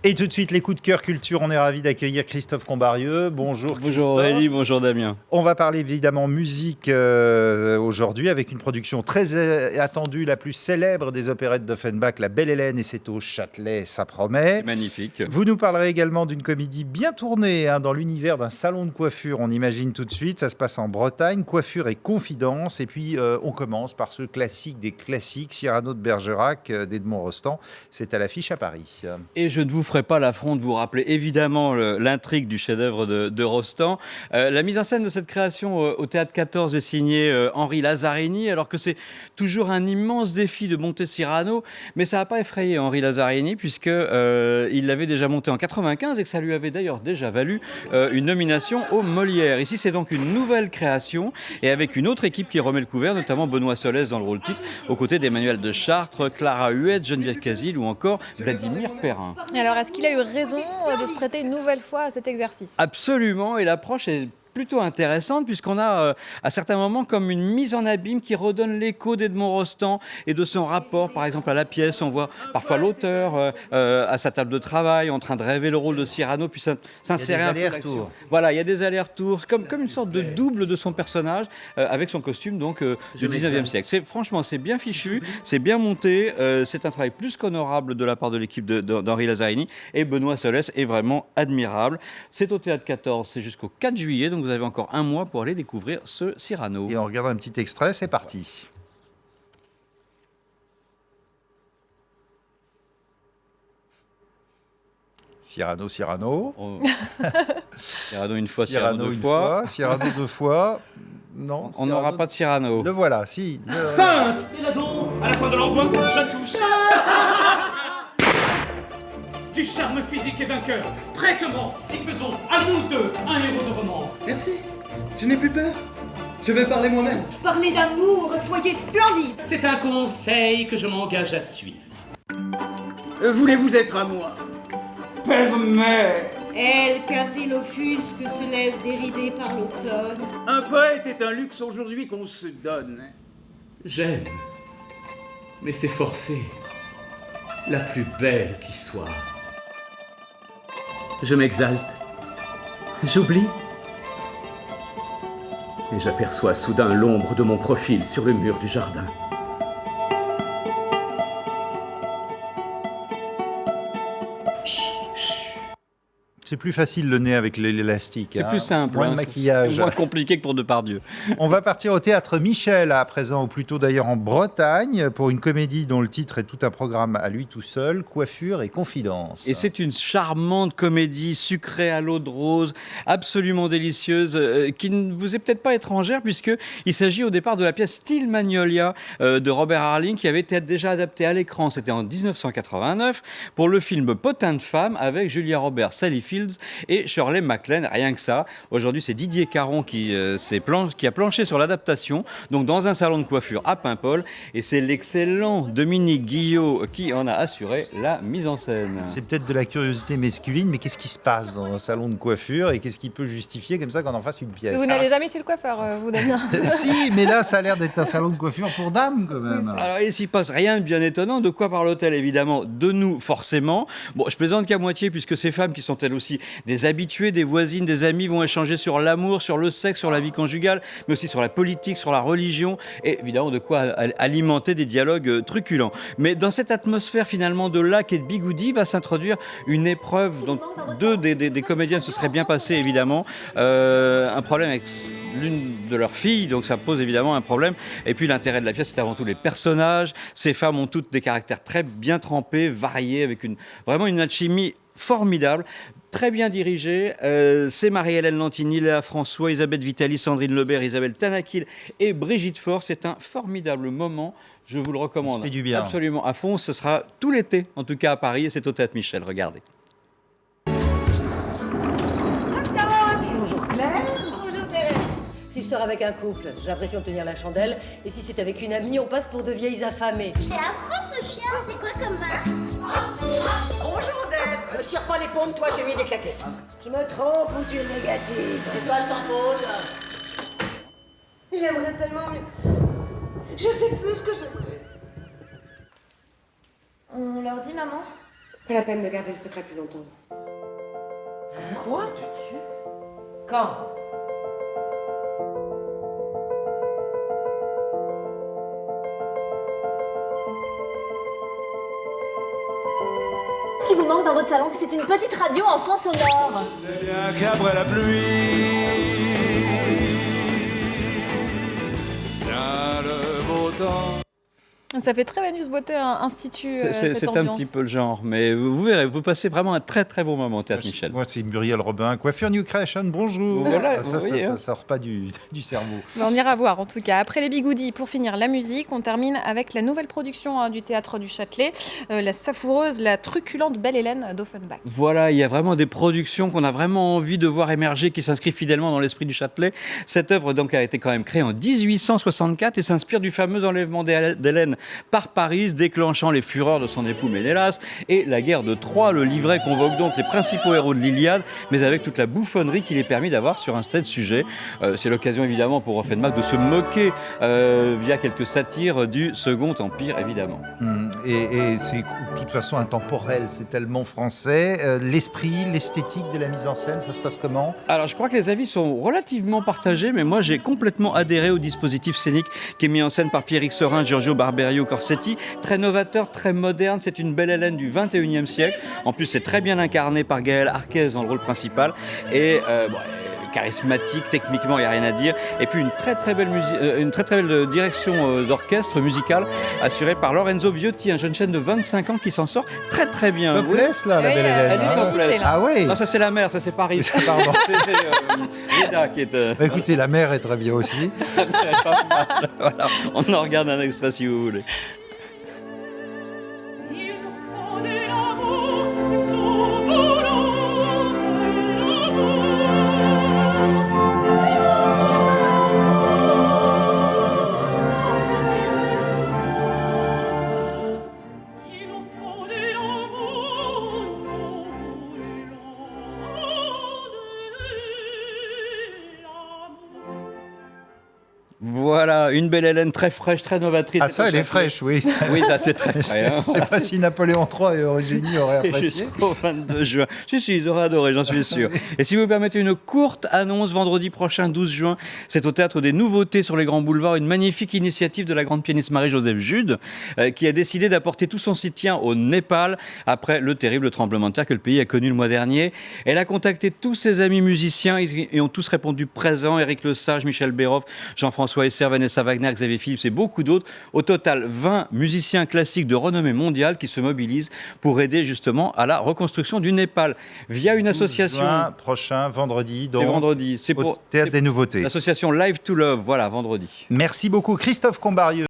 Et tout de suite, les coups de cœur culture. On est ravis d'accueillir Christophe Combarieux. Bonjour Christophe. Bonjour Aurélie, bonjour Damien. On va parler évidemment musique aujourd'hui avec une production très attendue, la plus célèbre des opérettes d'Offenbach, La Belle Hélène, et c'est au Châtelet, ça promet. C'est magnifique. Vous nous parlerez également d'une comédie bien tournée dans l'univers d'un salon de coiffure. On imagine tout de suite, ça se passe en Bretagne, coiffure et confidence. Et puis on commence par ce classique des classiques, Cyrano de Bergerac d'Edmond Rostand. C'est à l'affiche à Paris. Et je ne vous ferai pas l'affront de vous rappeler évidemment l'intrigue du chef-d'œuvre de Rostand. La mise en scène de cette création au Théâtre 14 est signée Henri Lazzarini, alors que c'est toujours un immense défi de monter Cyrano, mais ça n'a pas effrayé Henri Lazzarini puisque il l'avait déjà monté en 95 et que ça lui avait d'ailleurs déjà valu une nomination au Molière. Ici, c'est donc une nouvelle création et avec une autre équipe qui remet le couvert, notamment Benoît Solès dans le rôle titre, aux côtés d'Emmanuel de Chartres, Clara Huette, Geneviève Casil ou encore Vladimir Perrin. Alors, est-ce qu'il a eu raison de se prêter une nouvelle fois à cet exercice ? Absolument, et l'approche est plutôt intéressante puisqu'on a à certains moments comme une mise en abîme qui redonne l'écho d'Edmond Rostand et de son rapport par exemple à la pièce. On voit parfois l'auteur à sa table de travail en train de rêver le rôle de Cyrano puis s'insérer un peu d'action. Voilà, il y a des allers-retours comme une sorte de double de son personnage avec son costume donc du 19e siècle. Franchement, c'est bien fichu, c'est bien monté, c'est un travail plus qu'honorable de la part de l'équipe d'Henri Lazzarini et Benoît Solès est vraiment admirable. C'est au Théâtre 14, c'est jusqu'au 4 juillet, donc vous avez encore un mois pour aller découvrir ce Cyrano. Et on regarde un petit extrait, c'est parti. Cyrano. Oh. Cyrano une fois, Cyrano deux fois. Cyrano deux fois. Non, on n'aura pas de Cyrano. Le voilà, si. Sainte et la don, à la fin de l'envoi, je touche. Du charme physique et vainqueur, prêtement, et faisons à nous deux un héros de roman. Merci, je n'ai plus peur. Je vais parler moi-même. Parlez d'amour, soyez splendide. C'est un conseil que je m'engage à suivre. Voulez-vous être à moi? Père-mère. Elle qu'avril offusque se laisse dérider par l'automne. Un poète est un luxe aujourd'hui qu'on se donne. J'aime, mais c'est forcé. La plus belle qui soit. Je m'exalte. J'oublie. Et j'aperçois soudain l'ombre de mon profil sur le mur du jardin. C'est plus facile le nez avec l'élastique. C'est plus simple. Moins de maquillage. C'est moins compliqué que pour Depardieu. On va partir au Théâtre Michel à présent, ou plutôt d'ailleurs en Bretagne, pour une comédie dont le titre est tout un programme à lui tout seul, Coiffure et confidence. Et c'est une charmante comédie sucrée à l'eau de rose, absolument délicieuse, qui ne vous est peut-être pas étrangère puisqu'il s'agit au départ de la pièce Style Magnolia de Robert Harling qui avait été déjà adaptée à l'écran. C'était en 1989 pour le film Potin de femme avec Julia Roberts, Sally Fields et Shirley MacLaine, rien que ça. Aujourd'hui, c'est Didier Caron qui a planché sur l'adaptation, donc dans un salon de coiffure à Paimpol, et c'est l'excellent Dominique Guillot qui en a assuré la mise en scène. C'est peut-être de la curiosité masculine, mais qu'est-ce qui se passe dans un salon de coiffure et qu'est-ce qui peut justifier comme ça qu'on en fasse une pièce? Vous n'allez jamais chez le coiffeur, vous, Damien? Si, mais là, ça a l'air d'être un salon de coiffure pour dames, quand même. Alors, il s'y passe rien de bien étonnant. De quoi parle-t-elle? Évidemment, de nous, forcément. Bon, je plaisante qu'à moitié, puisque ces femmes qui sont elles aussi des habituées, des voisines, des amies, vont échanger sur l'amour, sur le sexe, sur la vie conjugale, mais aussi sur la politique, sur la religion, et évidemment de quoi alimenter des dialogues truculents. Mais dans cette atmosphère finalement de lac et de bigoudi va s'introduire une épreuve dont deux des comédiennes se seraient bien passées évidemment, un problème avec l'une de leurs filles, donc ça pose évidemment un problème. Et puis l'intérêt de la pièce, c'est avant tout les personnages. Ces femmes ont toutes des caractères très bien trempés, variés, avec vraiment une alchimie formidable, très bien dirigée. C'est Marie-Hélène Lantigny, Léa François, Elisabeth Vitali, Sandrine Lebert, Isabelle Tanakil et Brigitte Faure. C'est un formidable moment. Je vous le recommande. Ça fait du bien. Absolument à fond. Ce sera tout l'été, en tout cas à Paris, et c'est au Théâtre Michel. Regardez. Bonjour Claire. Bonjour Thérèse. Si je sors avec un couple, j'ai l'impression de tenir la chandelle. Et si c'est avec une amie, on passe pour de vieilles affamées. C'est affreux ce chien, c'est quoi comme marque? Bonjour Deb. Me tire pas les pompes, toi, j'ai mis des claquettes. Je me trompe ou tu es négative? Et toi, je t'en pose. J'aimerais tellement, mais je sais plus ce que j'aimerais. On leur dit, maman? Pas la peine de garder le secret plus longtemps. Quoi? Quand? Ce qui vous manque dans votre salon, c'est une petite radio en fond sonore. C'est bien qu'après la pluie, vient le beau temps. Ça fait très Vénus Beauté Institut. C'est cette un ambiance. petit peu le genre, mais vous verrez, vous passez vraiment un très très bon moment au Théâtre Michel. Moi, c'est Muriel Robin, Coiffure New Creation, bonjour. Voilà, ça, vous voyez, ça hein. sort pas du cerveau. Mais on ira voir en tout cas. Après les bigoudis, pour finir la musique, on termine avec la nouvelle production du Théâtre du Châtelet, la savoureuse, la truculente Belle Hélène d'Offenbach. Voilà, il y a vraiment des productions qu'on a vraiment envie de voir émerger, qui s'inscrivent fidèlement dans l'esprit du Châtelet. Cette œuvre donc a été quand même créée en 1864 et s'inspire du fameux enlèvement d'Hélène par Paris, déclenchant les fureurs de son époux Ménélas et la guerre de Troie. Le livret convoque donc les principaux héros de l'Iliade, mais avec toute la bouffonnerie qu'il est permis d'avoir sur un tel sujet. C'est l'occasion évidemment pour Offenbach de se moquer via quelques satires du Second Empire évidemment. Et c'est de toute façon intemporel, c'est tellement français. L'esprit, l'esthétique de la mise en scène, ça se passe comment? Alors je crois que les avis sont relativement partagés, mais moi j'ai complètement adhéré au dispositif scénique qui est mis en scène par Pierrick Sorin, Giorgio Barberio Corsetti. Très novateur, très moderne, c'est une Belle Hélène du 21e siècle. En plus c'est très bien incarné par Gaël Arquez dans le rôle principal et charismatique, techniquement il n'y a rien à dire. Et puis une très très belle direction d'orchestre musicale assurée par Lorenzo Viotti, un jeune chêne de 25 ans qui s'en sort très très bien. Topless là, la Oui, Belle Hélène. Elle est hein. topless. Ah oui. Non, ça c'est la mère, ça c'est Paris. Pardon. C'est Leda qui est... Bah, écoutez, la mer est très bien aussi. Voilà, on en regarde un extrait si vous voulez. Il faut de l'amour, nous voulons l'amour. Il nous faut de l'amour, nous voulons l'amour. Voilà, une Belle Hélène très fraîche, très novatrice. Ah ça, elle est fraîche, oui. Oui, ça c'est très frais. Hein. Je sais pas si Napoléon III et Eugénie auraient apprécié. Jusqu'au 22 juin. Si, ils auraient adoré, j'en suis sûr. Et si vous me permettez une courte annonce, vendredi prochain, 12 juin, c'est au Théâtre des Nouveautés sur les Grands Boulevards, une magnifique initiative de la grande pianiste Marie-Joseph Jude, qui a décidé d'apporter tout son soutien au Népal après le terrible tremblement de terre que le pays a connu le mois dernier. Elle a contacté tous ses amis musiciens et ont tous répondu présents. Éric Lesage, Michel Béroff, Jean-François Esser, Vanessa Wagner, Xavier Philips et beaucoup d'autres. Au total, 20 musiciens classiques de renommée mondiale qui se mobilisent pour aider justement à la reconstruction du Népal via une association. Juin prochain, vendredi. C'est vendredi. C'est au pour Théâtre des Nouveautés. l'association Live to Love. Voilà, vendredi. Merci beaucoup, Christophe Combarieux.